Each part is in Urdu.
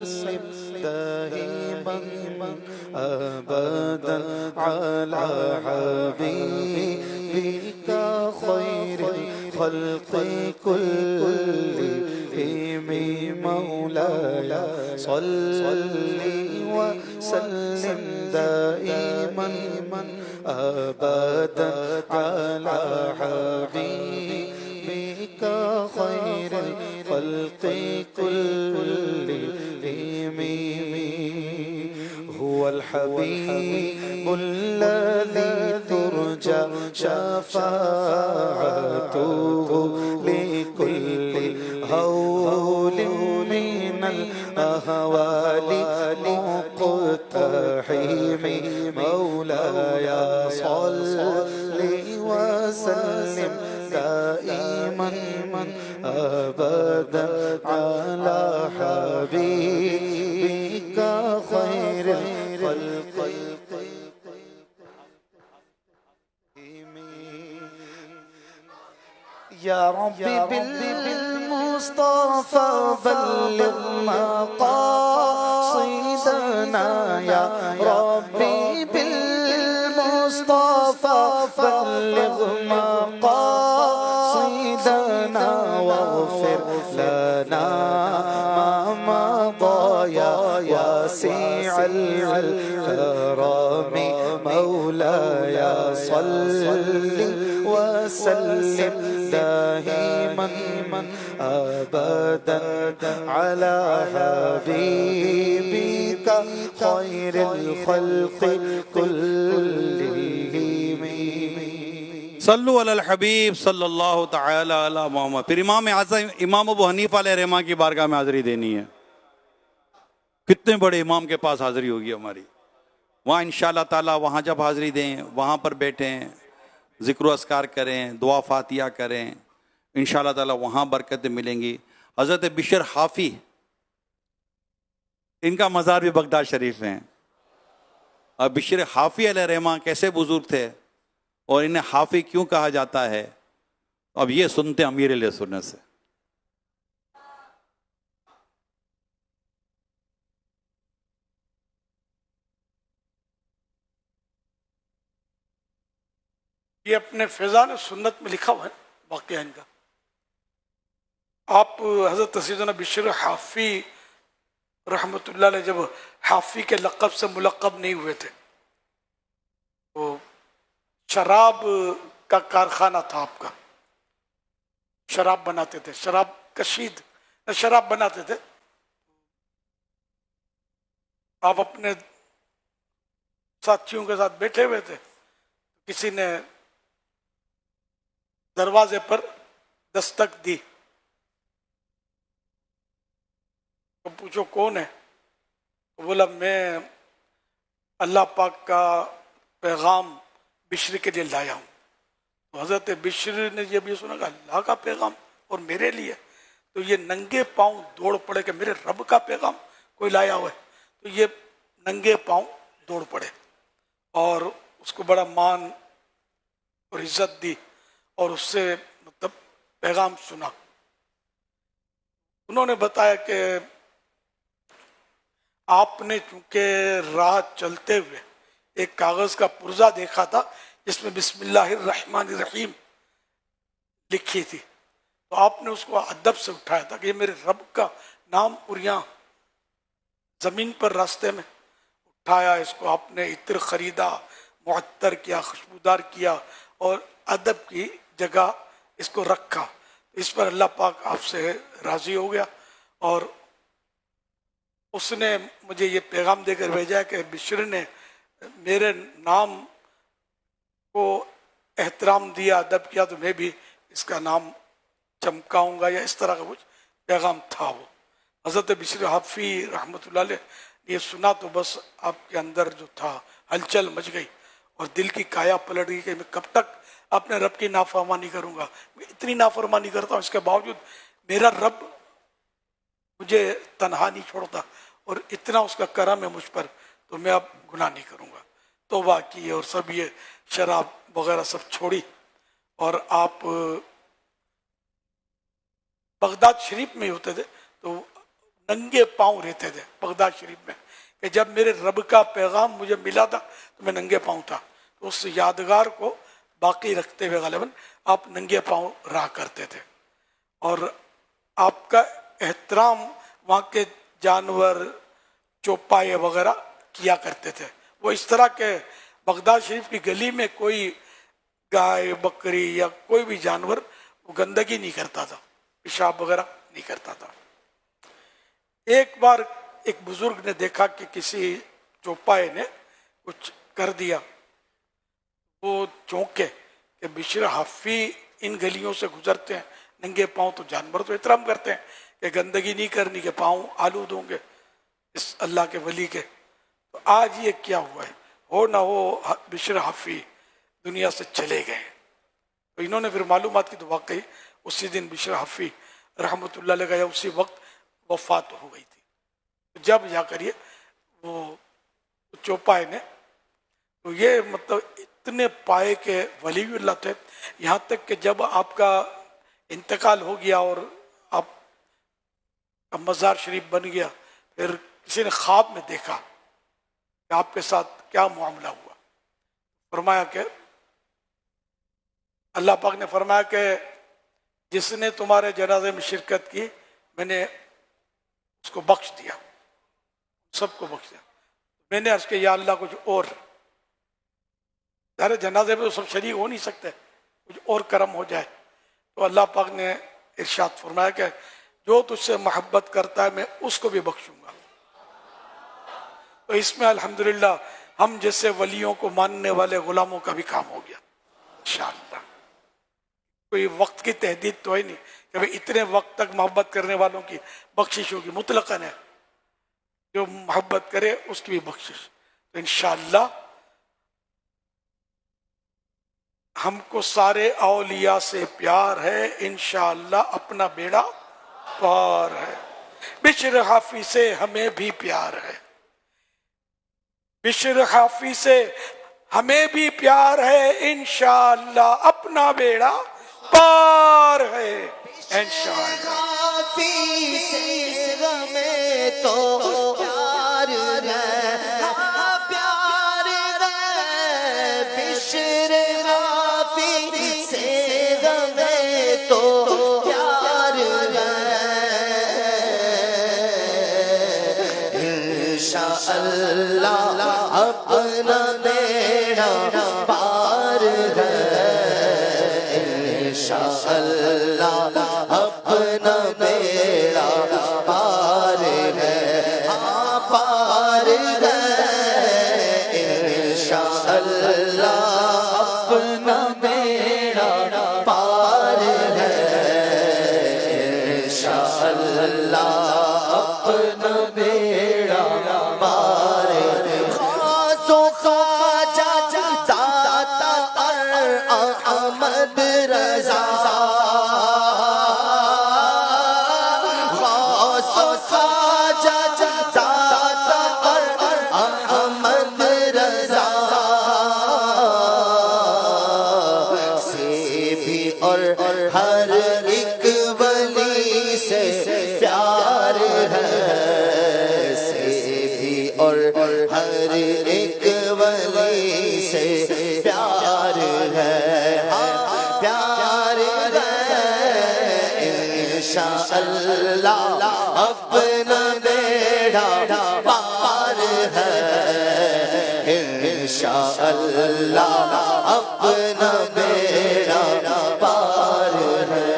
وسلم دائما أبدا على حبيبك خير الخلق كلهم مولاي صل وسلم دائما أبدا على حبيبك خير الخلق كلهم هو الحبيب الذي ترجى شفاعته لكل هول من الأهوال مقتحم مولاي صل وسلم دائما أبدا على حبيبك خير الخلق يا ربي بالمصطفى بلغ مقاصدنا يا ربي بالمصطفى بلغ مقاصدنا واغفر لنا ما مضى يا واسع الكرم مولاي صل وسلم دائما أبدا على حبيبك خير الخلق كلهم صلو علی الحبیب صلی اللہ تعالی علی محمد. پھر امام اعظم امام ابو حنیفہ علیہ رحمہ کی بارگاہ میں حاضری دینی ہے. کتنے بڑے امام کے پاس حاضری ہوگی ہماری. وہاں انشاءاللہ تعالی وہاں جب حاضری دیں وہاں پر بیٹھیں ذکر و اذکار کریں دعا فاتحہ کریں انشاءاللہ تعالی وہاں برکتیں ملیں گی. حضرت بشر حافی ان کا مزار بھی بغداد شریف میں ہے. اب بشر حافی علیہ رحمہ کیسے بزرگ تھے اور انہیں حافی کیوں کہا جاتا ہے اب یہ سنتے امیر علیہ سنت سے. یہ اپنے فیضان سنت میں لکھا ہوا ہے واقعہ ان کا. آپ حضرت سیدنا بشر حافی رحمۃ اللہ علیہ جب حافی کے لقب سے ملقب نہیں ہوئے تھے وہ شراب کا کارخانہ تھا آپ کا. شراب بناتے تھے شراب کشید شراب بناتے تھے. آپ اپنے ساتھیوں کے ساتھ بیٹھے ہوئے تھے کسی نے دروازے پر دستک دی. تو پوچھو کون ہے؟ تو بولا میں اللہ پاک کا پیغام بشر کے لیے لایا ہوں. تو حضرت بشر نے جب یہ سنا کہ اللہ کا پیغام اور میرے لیے تو یہ ننگے پاؤں دوڑ پڑے کہ میرے رب کا پیغام کوئی لایا ہوا ہے. تو یہ ننگے پاؤں دوڑ پڑے اور اس کو بڑا مان اور عزت دی اور اس سے مطلب پیغام سنا. انہوں نے بتایا کہ آپ نے چونکہ راہ چلتے ہوئے ایک کاغذ کا پرزہ دیکھا تھا جس میں بسم اللہ الرحمن الرحیم لکھی تھی تو آپ نے اس کو ادب سے اٹھایا تھا کہ یہ میرے رب کا نام. اور یہاں زمین پر راستے میں اٹھایا اس کو آپ نے عطر خریدا معطر کیا خوشبودار کیا اور ادب کی جگہ اس کو رکھا. اس پر اللہ پاک آپ سے راضی ہو گیا اور اس نے مجھے یہ پیغام دے کر بھیجا کہ بشر نے میرے نام کو احترام دیا ادب کیا تو میں بھی اس کا نام چمکاؤں گا یا اس طرح کا کچھ پیغام تھا. وہ حضرت بشر حافی رحمۃ اللہ علیہ یہ سنا تو بس آپ کے اندر جو تھا ہلچل مچ گئی اور دل کی کایا پلٹ گئی کہ میں کب تک اپنے رب کی نافرمانی کروں گا. میں اتنی نافرمانی کرتا ہوں اس کے باوجود میرا رب مجھے تنہا نہیں چھوڑتا اور اتنا اس کا کرم ہے مجھ پر تو میں اب گناہ نہیں کروں گا. توبہ کی اور سب یہ شراب وغیرہ سب چھوڑی اور آپ بغداد شریف میں ہی ہوتے تھے تو ننگے پاؤں رہتے تھے بغداد شریف میں، کہ جب میرے رب کا پیغام مجھے ملا تھا تو میں ننگے پاؤں تھا. تو اس یادگار کو باقی رکھتے ہوئے غالباً آپ ننگے پاؤں رہا کرتے تھے، اور آپ کا احترام وہاں کے جانور چوپائے وغیرہ کیا کرتے تھے. وہ اس طرح کے بغداد شریف کی گلی میں کوئی گائے بکری یا کوئی بھی جانور وہ گندگی نہیں کرتا تھا، پیشاب وغیرہ نہیں کرتا تھا. ایک بار ایک بزرگ نے دیکھا کہ کسی چوپائے نے کچھ کر دیا، وہ چونکے کہ بشر حفی ان گلیوں سے گزرتے ہیں ننگے پاؤں، تو جانور تو احترام کرتے ہیں کہ گندگی نہیں کرنی، کہ پاؤں آلود ہوں گے اس اللہ کے ولی کے. تو آج یہ کیا ہوا ہے، ہو نہ ہو بشر حفی دنیا سے چلے گئے. تو انہوں نے پھر معلومات کی تو واقعی اسی دن بشر حفی رحمۃ اللہ علیہ کا اسی وقت وفات ہو گئی تھی. جب جا کر یہ وہ چوپائے نے، تو یہ مطلب اتنے پائے کے ولی اللہ تھے، یہاں تک کہ جب آپ کا انتقال ہو گیا اور آپ کا مزار شریف بن گیا، پھر کسی نے خواب میں دیکھا کہ آپ کے ساتھ کیا معاملہ ہوا. فرمایا کہ اللہ پاک نے فرمایا کہ جس نے تمہارے جنازے میں شرکت کی میں نے اس کو بخش دیا، سب کو بخش دیا. میں نے عرض کیا یا اللہ کچھ اور، ظاہر جنازے میں تو سب شریک ہو نہیں سکتے، کچھ اور کرم ہو جائے. تو اللہ پاک نے ارشاد فرمایا کہ جو تجھ سے محبت کرتا ہے میں اس کو بھی بخشوں گا. تو اس میں الحمدللہ ہم جیسے ولیوں کو ماننے والے غلاموں کا بھی کام ہو گیا انشاءاللہ. کوئی وقت کی تحدید تو ہے نہیں کہ بھئی اتنے وقت تک محبت کرنے والوں کی بخشش ہوگی، مطلقاً ہے، جو محبت کرے اس کی بھی بخشش. تو انشاءاللہ ہم کو سارے اولیاء سے پیار ہے، انشاءاللہ اپنا بیڑا پار ہے. بشر حافی سے ہمیں بھی پیار ہے، بشر حافی سے ہمیں بھی پیار ہے، انشاءاللہ اپنا بیڑا پار ہے انشاءاللہ. حافی سے ہمیں تو پیار ہے، پیار ہے. بشر حافی سے ہمیں تو پیار ہے، انشاءاللہ اپنا بیڑا پار ہے، انشاءاللہ اپنا بیڑا پار ہے، پار ہے، انشاءاللہ اپنا بیڑا پار ہے، انشاءاللہ اپنا بیڑا پار ہے. خاص و خواجہ داتا احمد رضا، خاص و خواجہ داتا احمد رضا سے بھی اور ہر ایک ولی سے پیار ہے، سے بھی اور ہر ایک ولی سے پیار ہے، پیار ہے، انشاءاللہ اپنا بیڑا پار ہے، انشاءاللہ اپنا بیڑا پار ہے.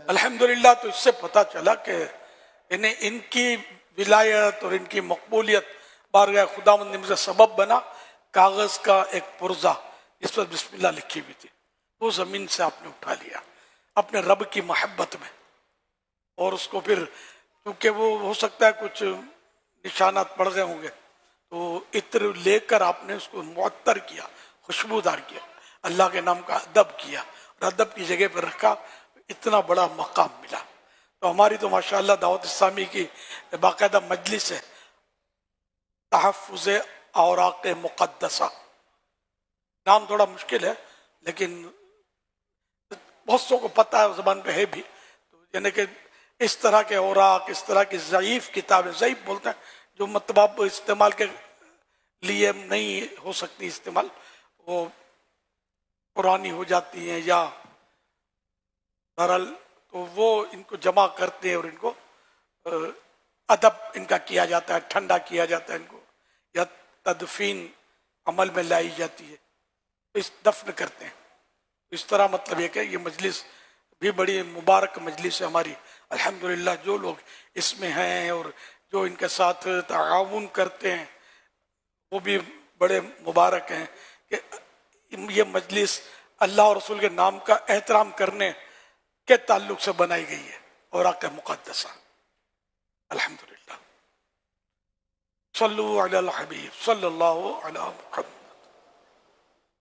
الحمدللہ. تو اس سے پتہ چلا کہ انہیں ان کی ولایت اور ان کی مقبولیت بارگاہ خداوند نے مجھے سبب بنا. کاغذ کا ایک پرزہ جس پر بسم اللہ لکھی ہوئی تھی، وہ زمین سے آپ نے اٹھا لیا اپنے رب کی محبت میں، اور اس کو پھر کیونکہ وہ ہو سکتا ہے کچھ نشانات پڑ گئے ہوں گے، تو عطر لے کر آپ نے اس کو معطر کیا، خوشبودار کیا، اللہ کے نام کا ادب کیا اور ادب کی جگہ پر رکھا. اتنا بڑا مقام ملا. تو ہماری تو ماشاءاللہ دعوت اسلامی کی باقاعدہ مجلس ہے تحفظ اوراق مقدسہ. نام تھوڑا مشکل ہے لیکن بہت سو کو پتہ ہے، زبان پہ ہے بھی. تو یعنی کہ اس طرح کے اوراق، اس طرح کی ضعیف کتابیں، ضعیف بولتے ہیں جو مطلب استعمال کے لیے نہیں ہو سکتی استعمال، وہ پرانی ہو جاتی ہیں یا بہرحال، تو وہ ان کو جمع کرتے ہیں اور ان کو ادب ان کا کیا جاتا ہے، ٹھنڈا کیا جاتا ہے ان کو، یا تدفین عمل میں لائی جاتی ہے، اس دفن کرتے ہیں۔ اس طرح مطلب یہ کہ یہ مجلس بھی بڑی مبارک مجلس ہے ہماری، الحمدللہ جو لوگ اس میں ہیں اور جو ان کے ساتھ تعاون کرتے ہیں وہ بھی بڑے مبارک ہیں کہ یہ مجلس اللہ اور رسول کے نام کا احترام کرنے کے تعلق سے بنائی گئی ہے، اوراق مقدسہ، الحمدللہ۔ صلو علی الحبیب صلی اللہ علی محمد۔